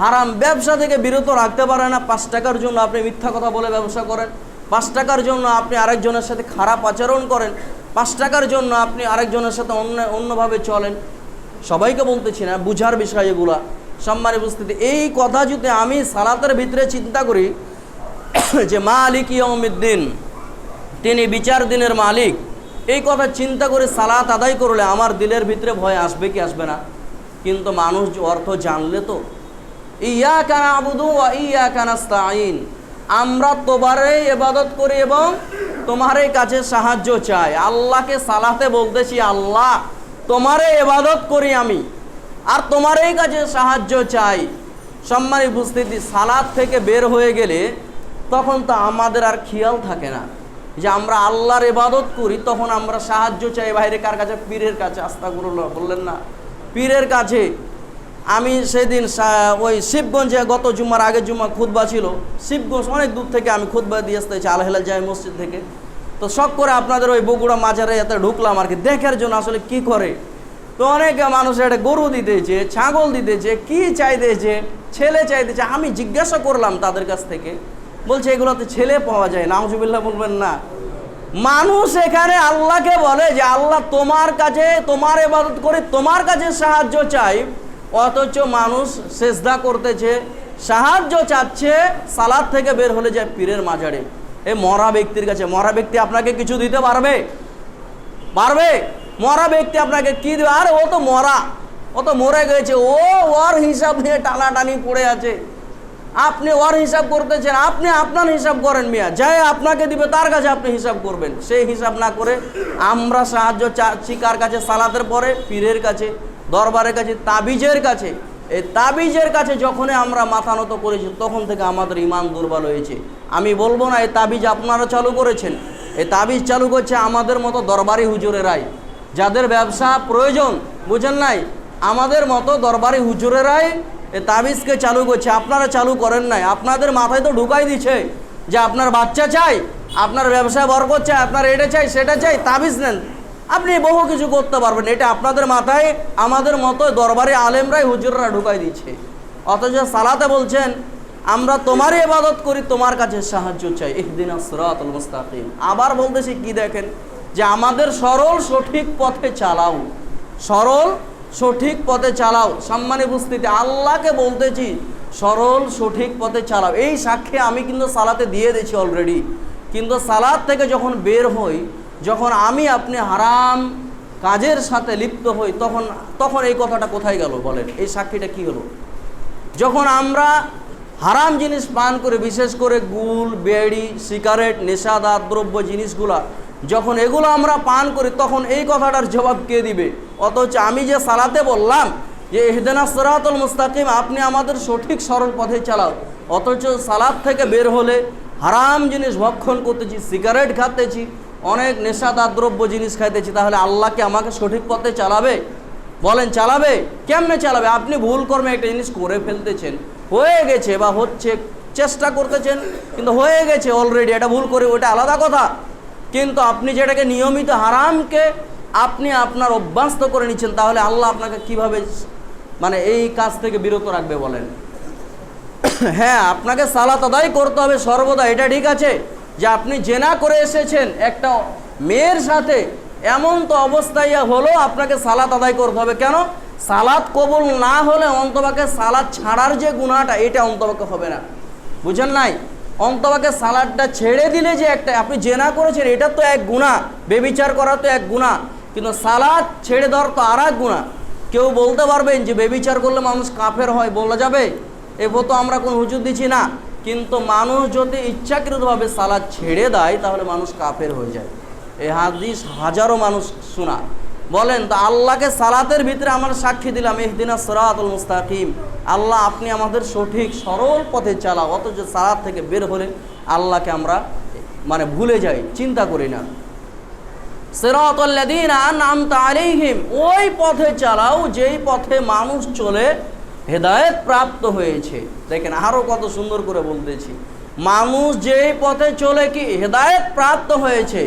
হারাম ব্যবসা থেকে বিরত রাখতে পারে না। 5 টাকার জন্য আপনি মিথ্যা কথা বলে ব্যবসা করেন, 5 টাকার জন্য আপনি আরেকজনের সাথে খারাপ আচরণ করেন, 5 টাকার জন্য আপনি আরেকজনের সাথে অন্যভাবে চলেন। সবাইকে বলতেছি না, বুঝার বিষয় এগুলা। সম্মানিত উপস্থিতি, এই কথা যদি আমি সালাতের ভিতরে চিন্তা করি যে মালিক ইয়াউমিদ্দিন, তিনি বিচার দিনের মালিক, এই কথা চিন্তা করে সালাত আদায় করলে আমার দিলের ভিতরে ভয় আসবে কি আসবে না? কিন্তু মানুষ অর্থ জানলে তো, ইয়াকা না'বুদু ওয়া ইয়াকা নাস্তাঈন, আমরা তোমারই ইবাদত করি এবং তোমারই কাছে সাহায্য চাই। আল্লাহকে সালাতে বলতেছি, আল্লাহ তোমারই ইবাদত করি আমি, আর তোমারই কাছে সাহায্য চাই। সম্মানিত উপস্থিতি, সালাত থেকে বের হয়ে গেলে তখন তো আমাদের আর খেয়াল থাকে না যে আমরা আল্লাহর ইবাদত করি, তখন আমরা সাহায্য চাই বাইরে কার কাছে? পীরের কাছে। আস্তাগফিরুল্লাহ, বললেন না, পীরের কাছে। আমি সেদিন ওই শিবগঞ্জে, গত জুম্মার আগের জুম্মা খুতবা ছিল, শিবগঞ্জ অনেক দূর থেকে আমি খুতবা দিয়ে আসতেছি, আল হেলাল জামে মসজিদ থেকে। তো শখ করে আপনাদের ওই বগুড়া মাজারে এতে ঢুকলাম আর কি, দেখার জন্য আসলে কি করে। তো অনেকে মানুষ একটা গরু দিতেছে, ছাগল দিতেছে, কি চাইতেছে, ছেলে চাইতেছে। আমি জিজ্ঞাসা করলাম তাদের কাছ থেকে, বলছে এগুলোতে ছেলে পাওয়া যায়। নাউজুবিল্লাহ বলবেন না। মানুষ এখানে আল্লাহকে বলে যে আল্লাহ তোমার কাছে, তোমার ইবাদত করে তোমার কাছে সাহায্য চাই, অথচ মানুষ সেজদা করতেছে, সাহায্য চাচ্ছে, সালাত থেকে বের হলে যায় পীরের মাজারে, এই মরা ব্যক্তির কাছে। মরা ব্যক্তি আপনাকে কিছু দিতে পারবে? পারবে? মরা ব্যক্তি আপনাকে কি দেবে? আরে ও তো মরা, ও তো মরে গেছে, ও ওর হিসাব নিয়ে টানাটানি পড়ে আছে। আপনি ওর হিসাব করতেছেন, আপনি আপনার হিসাব করেন মিয়া, যাই আপনাকে দিবে তার কাছে আপনি হিসাব করবেন। সেই হিসাব না করে আমরা সাহায্য চাচ্ছি কার কাছে? সালাতের পরে পীরের কাছে, দরবারের কাছে, তাবিজের কাছে। এই তাবিজের কাছে যখনই আমরা মাথা নত করেছি তখন থেকে আমাদের ঈমান দুর্বল হয়েছে। আমি বলবো না এই তাবিজ আপনারা চালু করেছেন, এই তাবিজ চালু করছে আমাদের মতো দরবারি হুজুরেরাই, যাদের ব্যবসা প্রয়োজন, বুঝেন নাই? আমাদের মতো দরবারি হুজুরেরাই এই তাবিজকে চালু করছে, আপনারা চালু করেন নাই। আপনাদের মাথায় তো ঢুকাই দিচ্ছে যে আপনার বাচ্চা চাই, আপনার ব্যবসায় বরকত চাই, আপনার এটা চাই সেটা চাই, তাবিজ নেন, আপনি বহু কিছু করতে পারবেন। এটা আপনাদের মাথায় আমাদের মতো দরবারি আলেমরাই হুজুররা ঢুকাই দিচ্ছে। অথচ সালাতে বলছেন আমরা তোমারই ইবাদত করি, তোমার কাছে সাহায্য চাই, ইহদিনাস সিরাতাল মুস্তাকিম। আবার বলতেছি কি দেখেন, যে আমাদের সরল সঠিক পথে চালাও, সরল সঠিক পথে চালাও। সম্মানিত উপস্থিতি, আল্লাহকে বলতেছি সরল সঠিক পথে চালাও। এই সাক্ষী আমি কিন্তু সালাতে দিয়ে দিয়েছি অলরেডি। কিন্তু সালাত থেকে যখন বের হই, যখন আমি আপনি হারাম কাজের সাথে লিপ্ত হই, তখন এই কথাটা কোথায় গেল বলেন? এই সাক্ষীটা কি হলো? যখন আমরা হারাম জিনিস পান করে, বিশেষ করে গুল, বেড়ি, সিগারেট, নেশাদার দ্রব্য জিনিসগুলা, যখন এগুলো আমরা পান করি তখন এই কথাটার জবাব কে দিবে? অথচ আমি যে সালাতে বললাম যে ইহদিনাস সিরাতাল মুস্তাকিম, আপনি আমাদের সঠিক সরল পথে চালাও, অথচ সালাত থেকে বের হলে হারাম জিনিস ভক্ষণ করতেছি, সিগারেট খাতেছি, অনেক নেশাদার দ্রব্য জিনিস খাইতেছি, তাহলে আল্লাহ কি আমাকে সঠিক পথে চালাবে? বলেন চালাবে? কেমনে চালাবে? আপনি ভুল কর্মে একটা জিনিস করে ফেলতেছেন, হয়ে গেছে বা হচ্ছে, চেষ্টা করতেছেন কিন্তু হয়ে গেছে অলরেডি, এটা ভুল করে ওটা আলাদা কথা। কিন্তু আপনি যেটাকে নিয়মিত হারামকে আপনি আপনার অভ্যস্ত করে নিচ্ছেন, তাহলে আল্লাহ আপনাকে কিভাবে মানে এই কাজ থেকে বিরত রাখবে বলেন? হ্যাঁ, আপনাকে সালাত আদায় করতে হবে সর্বদা, এটা ঠিক আছে। যে আপনি জেনা করে এসেছেন একটা মেয়ের সাথে, এমন তো অবস্থায় হলো আপনাকে সালাত আদায় করতে হবে। কেন? সালাত কবুল না হলে অন্তপাকে সালাত ছাড়ার যে গুনাহটা, এটা অন্তপাকে হবে না, বুঝেন নাই? অন্তপাকে সালাতটা ছেড়ে দিলে যে একটা, আপনি জেনা করেছেন এটা তো এক গুনাহ, বেবিচার করা তো এক গুনাহ, কিন্তু সালাত ছেড়ে দেওয়ার তো আর এক গুনাহ। কেউ বলতে পারবেন যে বেবিচার করলে মানুষ কাফের হয়, বলা যাবে? এবার তো আমরা কোনো হুজুর দিচ্ছি না, কিন্তু মানুষ যদি ইচ্ছাকৃতভাবে সালাত ছেড়ে দেয় তাহলে মানুষ কাফের হয়ে যায়। এই হাদিস হাজারো মানুষ শোনা। বলেন তো, আল্লাহকে সালাতের ভিতরে আমরা সাক্ষী দিলাম ইহদিনাস সিরাতাল মুস্তাকিম, আল্লাহ আপনি আমাদের সঠিক সরল পথে চালাও, অথচ সালাত থেকে বের হলে আল্লাহকে আমরা মানে ভুলে যাই, চিন্তা করি না। সিরাতাল লাযীনা আন'আমতা আলাইহিম, ওই পথে চালাও যেই পথে মানুষ চলে হেদায়েত প্রাপ্ত হয়েছে। দেখেন আরও কত সুন্দর করে বলতেছি, মানুষ যেই পথে চলে কি হেদায়েত প্রাপ্ত হয়েছে,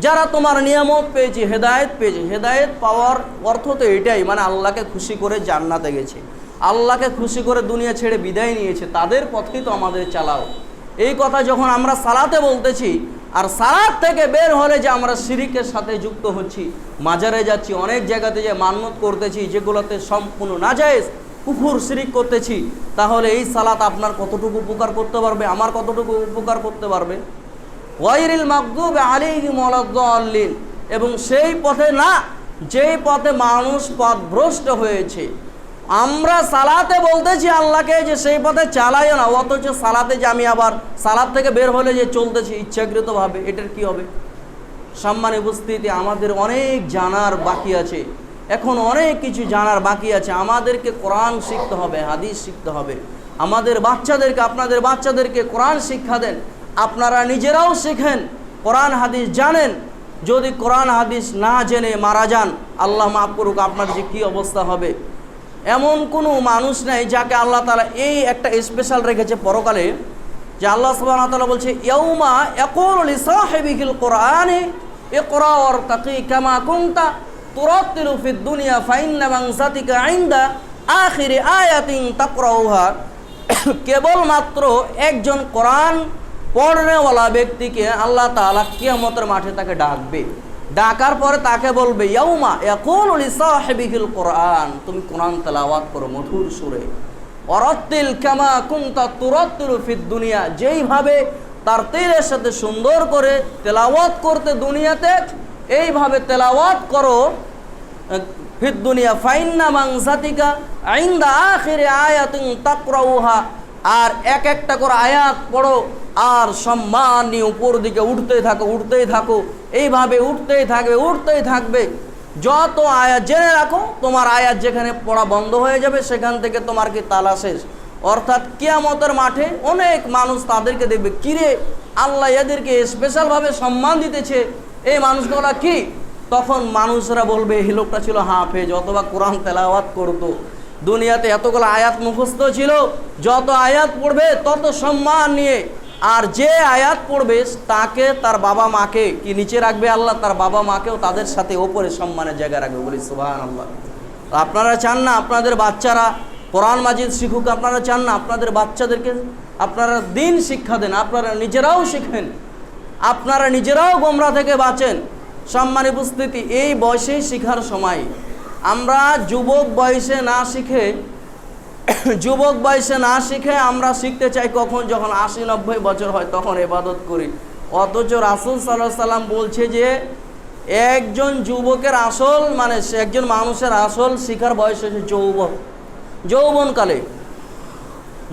যারা তোমার নিয়ামত পেয়েছে, হেদায়েত পেয়েছে। হেদায়েত পাওয়ার অর্থ তো এটাই, মানে আল্লাহকে খুশি করে জান্নাতে গেছে, আল্লাহকে খুশি করে দুনিয়া ছেড়ে বিদায় নিয়েছে, তাদের পথেই তো আমাদের চালাও। এই কথা যখন আমরা সালাতে বলতেছি, আর সালাত থেকে বের হলে যে আমরা শিরিকের সাথে যুক্ত হচ্ছি, মাজারে যাচ্ছি, অনেক জায়গাতে যে মান্নত করতেছি যেগুলোতে সম্পূর্ণ নাজায়েজ, কুফর শিরিক করতেছি, তাহলে এই সালাত আপনার কতটুকু উপকার করতে পারবে? আমার কতটুকু উপকার করতে পারবে? গায়রিল মাগদুবি আলাইহিম ওয়ালাদ-দাল্লিন, এবং সেই পথে না যেই পথে মানুষ পথভ্রষ্ট হয়েছে। আমরা সালাতে বলতেছি আল্লাহকে যে সেই পথে চালাইও না, অথচ সালাতে যে আমি আবার সালাত থেকে বের হলে যে চলতেছি ইচ্ছাকৃতভাবে, এটার কি হবে? সম্মানিত উপস্থিতি, আমাদের অনেক জানার বাকি আছে, এখন অনেক কিছু জানার বাকি আছে। আমাদেরকে কোরআন শিখতে হবে, হাদিস শিখতে হবে। আমাদের বাচ্চাদেরকে, আপনাদের বাচ্চাদেরকে কোরআন শিক্ষা দেন, আপনারা নিজেরাও শিখেন, কোরআন হাদিস জানেন। যদি কোরআন হাদিস না জেনে মারা যান, আল্লাহ মাফ করুক, আপনার যে কী অবস্থা হবে। এমন কোনো মানুষ নেই যাকে আল্লাহ তাআলা এই একটা স্পেশাল রেখেছে পরকালে, যে আল্লাহ সুবহানাহু ওয়া তাআলা বলছে ইয়াউমা ইয়াকুলু লিসাহিবিল কোরআনি ইকরা ওয়ারতাকি কামা কুনতা তুরাতিলু ফিদ দুনিয়া ফাইন্না মানসাতিকা ইনদা আখিরি আয়াতিন তাকরাউহা। কেবলমাত্র একজন কোরআন পড়নেওয়ালা ব্যক্তিকে আল্লাহ তাআলা কিয়ামতের মাঠে তাকে ডাকবে, ডাকার পরে তাকে বলবে ইয়াউমা ইয়াকুলু লিসাহিবিল কোরআন, তুমি কোরআন তেলাওয়াত করো মধুর সুরে, ওয়ারাত্তিল কামা কুনতা তুরাতিলু ফিদ দুনিয়া, যেইভাবে তার তীরের সাথে সুন্দর করে তেলাওয়াত করতে দুনিয়াতে, এইভাবে তেলাওয়াত করো ফিদ দুনিয়া ফাইন্না মানসাতিকা ইনদা আখিরি আয়াতিন তাকরাউহা, আর এক একটা করে আয়াত পড়ো, আর সম্মান নিয়ে উপর দিকে উঠতেই থাকো, এইভাবে উঠতেই থাকবে। যত আয়াত জেনে রাখো, তোমার আয়াত যেখানে পড়া বন্ধ হয়ে যাবে সেখান থেকে তোমার কি তালা শেষ। অর্থাৎ কিয়ামতের মাঠে অনেক মানুষ তাদেরকে দেখবে, কিরে আল্লাহ এদেরকে স্পেশালভাবে সম্মান দিতেছে, এই মানুষগুলো কি? তখন মানুষরা বলবে এই লোকটা ছিল হাফেজ অথবা কোরআন তেলাওয়াত করতো, দুনিয়াতে এতগুলো আয়াত মুখস্থ ছিল, যত আয়াত পড়বে তত সম্মান নিয়ে। আর যে আয়াত পড়বে তাকে তার বাবা মাকে কি নিচে রাখবে আল্লাহ, তার বাবা মাকেও তাদের সাথে ওপরে সম্মানের জায়গায় রাখবে। বলি সুবহানাল্লাহ। আপনারা চান না আপনাদের বাচ্চারা কোরআন মাজিদ শিখুক? আপনারা চান না আপনাদের বাচ্চাদেরকে আপনারা দিন শিক্ষা দেন, আপনারা নিজেরাও শিখেন, আপনারা নিজেরাও গোমরা থেকে বাঁচেন? সম্মানিত উপস্থিতি, এই বয়সেই শিখার সময়। আমরা যুবক বয়সে না শিখে আমরা শিখতে চাই কখন? যখন 80-90 বছর হয় তখন ইবাদত করি। অথচ রাসূল সাল্লাল্লাহু আলাইহি সাল্লাম বলছে যে একজন যুবকের আসল মানে একজন মানুষের আসল শিখার বয়স হচ্ছে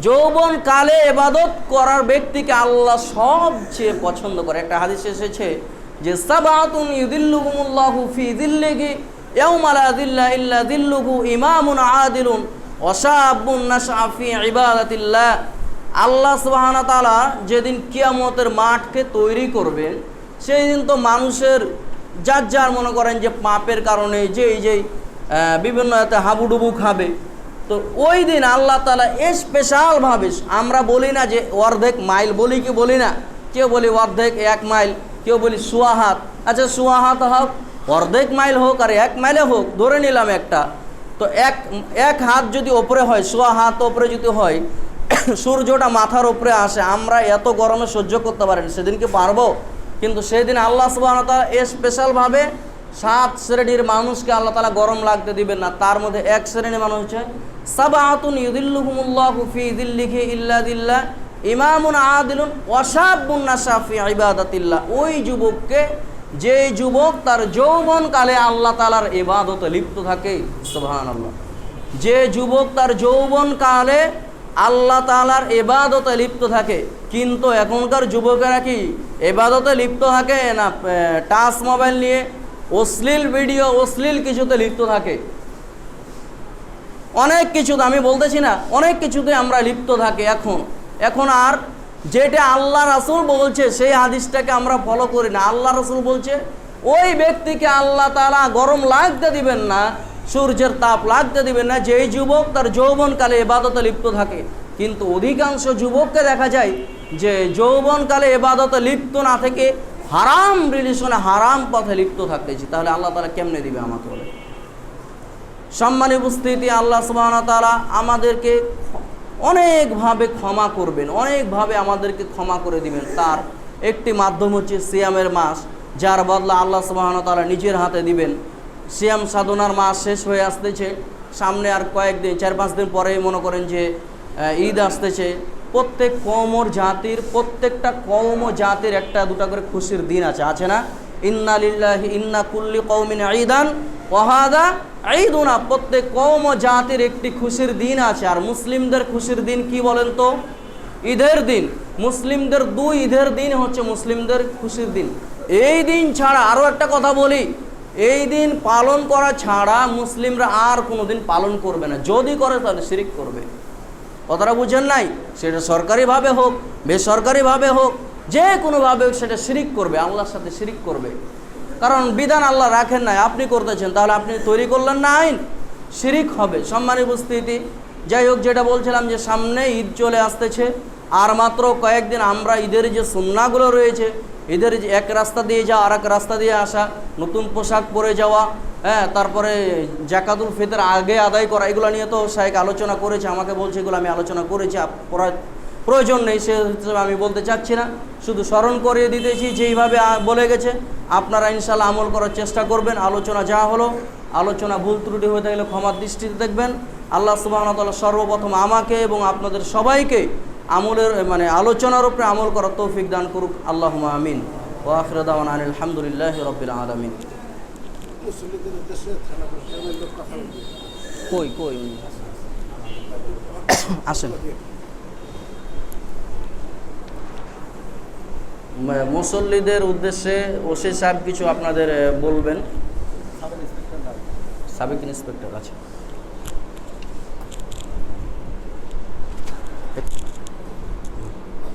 যৌবনকালে ইবাদত করার ব্যক্তিকে আল্লাহ সবচেয়ে পছন্দ করে। একটা হাদিসে এসেছে যে সাবাতুন ইউদিল্লুহুমুল্লাহু ফি যিল্লিহি ইয়াওমা লা যিল্লা ইল্লা যিল্লুহু ইমামুন আদিলুন ওয়া শাবুন নাশআ ফি ইবাদাতিল্লাহ। আল্লাহ সুবহানাহু ওয়া তাআলা যেদিন কিয়ামতের মাঠকে তৈরি করবেন সেই দিন তো মানুষের যার মনে করেন যে পাপের কারণে যেই বিভিন্ন এতে হাবুডুবু খাবে, তো ওই দিন আল্লাহ তাআলা স্পেশালভাবে, আমরা বলি না যে অর্ধেক মাইল, বলি কি বলি না? কেউ বলি অর্ধেক 1 মাইল, কেউ বলি সোয়া হাত। আচ্ছা সোয়া হাত হোক, অর্ধেক মাইল হোক আর 1 মাইলে হোক, ধরে নিলাম একটা, তো এক হাত যদি ওপরে হয়, সোয়া হাত ওপরে যদি হয়, সূর্যটা মাথার উপরে আসে, আমরা এত গরমে সহ্য করতে পারেন, সেদিন কি পারবো? কিন্তু সেদিন আল্লাহ সুবহানাহু ওয়া তাআলা স্পেশালভাবে 7 শ্রেণীর মানুষকে আল্লাহ তাআলা গরম লাগতে দিবেন না। তার মধ্যে এক শ্রেণীর মানুষ হচ্ছে সাবাতুন ইউদিল্লুহুমুল্লাহু ফি যিল্লিহি ইল্লা যিল্লাহ ইমামুন আদিলুন ওয়া শাবুন নাশা ফি ইবাদাতিল্লাহ। ওই যুবককে, যে যুবক তার যৌবনকালে আল্লাহ তাআলার ইবাদতে লিপ্ত থাকে। সুবহানাল্লাহ। যে যুবক তার যৌবনকালে আল্লাহ তাআলার ইবাদতে লিপ্ত থাকে। কিন্তু এখনকার যুবকেরা কি ইবাদতে লিপ্ত থাকে না টাচ মোবাইল নিয়ে অশ্লীল ভিডিও, অশ্লীল কিছুতে লিপ্ত থাকে? অনেক কিছুতে, আমি বলতেছি না, অনেক কিছুতে আমরা লিপ্ত থাকি এখন আর যেটা আল্লাহ রাসূল বলছে সেই হাদিসটাকে আমরা ফলো করি না। আল্লাহ রাসূল বলছে ওই ব্যক্তিকে আল্লাহ তাআলা গরম লাগতে দিবেন না, সূর্যের তাপ লাগতে দিবেন না, যেই যুবক তার যৌবনকালে ইবাদতে লিপ্ত থাকে। কিন্তু অধিকাংশ যুবককে দেখা যায় যে যৌবনকালে ইবাদতে লিপ্ত না থেকে হারাম রিলেশনে, হারাম পথে লিপ্ত থাকতেছি। তাহলে আল্লাহ তাআলা কেমনে দিবে আমাকে? বলে সম্মানিত উপস্থিতি, আল্লাহ সুবহানাহু ওয়া তাআলা আমাদেরকে অনেকভাবে ক্ষমা করবেন, অনেকভাবে আমাদেরকে ক্ষমা করে দিবেন। তার একটি মাধ্যম হচ্ছে সিয়ামের মাস, যার বদলা আল্লাহ সুবহানাহু ওয়া তাআলা নিজের হাতে দিবেন। সিয়াম সাধনার মাস শেষ হয়ে আসতেছে, সামনে আর কয়েকদিন, 4-5 দিন পরেই মনে করেন যে ঈদ আসতেছে। প্রত্যেক প্রত্যেকটা কওম ও জাতির একটা দুটা করে খুশির দিন আছে না? ইন্না লিল্লাহি ইন্না কুল্লি কওমিন ঈদান ওয়া হাদা ঈদুনা। প্রত্যেক কওম ও জাতির একটি খুশির দিন আছে। আর মুসলিমদের খুশির দিন কি বলেন তো? ঈদের দিন। মুসলিমদের 2 ঈদের দিন হচ্ছে মুসলিমদের খুশির দিন। এই দিন ছাড়া আরও একটা কথা বলি, এই দিন পালন করা ছাড়া মুসলিমরা আর কোনো দিন পালন করবে না। যদি করে তাহলে শিরিক করবে। কথাটা বুঝেন নাই? সেটা সরকারিভাবে হোক, বেসরকারিভাবে হোক, যে কোনোভাবে সেটা শিরিক করবে, আল্লাহর সাথে শিরিক করবে। কারণ বিধান আল্লাহ রাখেন নাই, আপনি করতেছেন, তাহলে আপনি তৈরি করলেন না আইন, শিরিক হবে। সম্মানিত উপস্থিতি, যাই হোক, যেটা বলছিলাম যে সামনে ঈদ চলে আসতেছে, আর মাত্র কয়েকদিন আমরা ঈদের যে সুন্নাহগুলো রয়েছে, ঈদের যে এক রাস্তা দিয়ে যাওয়া আর এক রাস্তা দিয়ে আসা, নতুন পোশাক পরে যাওয়া, তারপরে জাকাতুল ফিতর আগে আদায় করা, এগুলো নিয়ে তো শাইখ আলোচনা করেছে, আমাকে বলছে এগুলো আমি আলোচনা করেছি, প্রয়োজন নেই সে হিসেবে আমি বলতে চাচ্ছি না, শুধু স্মরণ করিয়ে দিতেছি যেইভাবে বলে গেছে। আপনারা ইনশাআল্লাহ আমল করার চেষ্টা করবেন। আলোচনা যা হলো, আলোচনা ভুল ত্রুটি হয়ে থাকলে ক্ষমার দৃষ্টিতে দেখবেন। আল্লাহ সুবহানাহু ওয়া তাআলা সর্বপ্রথম আমাকে এবং আপনাদের সবাইকে আলোচনার উপরে আমল করার তৌফিক দান করুক। আল্লাহুম্মা আমিন। ওয়া আখিরু দাওয়ানা আনিল হামদুলিল্লাহি রাব্বিল আলামিন। কই আসেন। মুসল্লিদের উদ্দেশ্যে ওসি সাহেব কিছু আপনাদের বলবেন। সাবেক ইন্সপেক্টর আছে।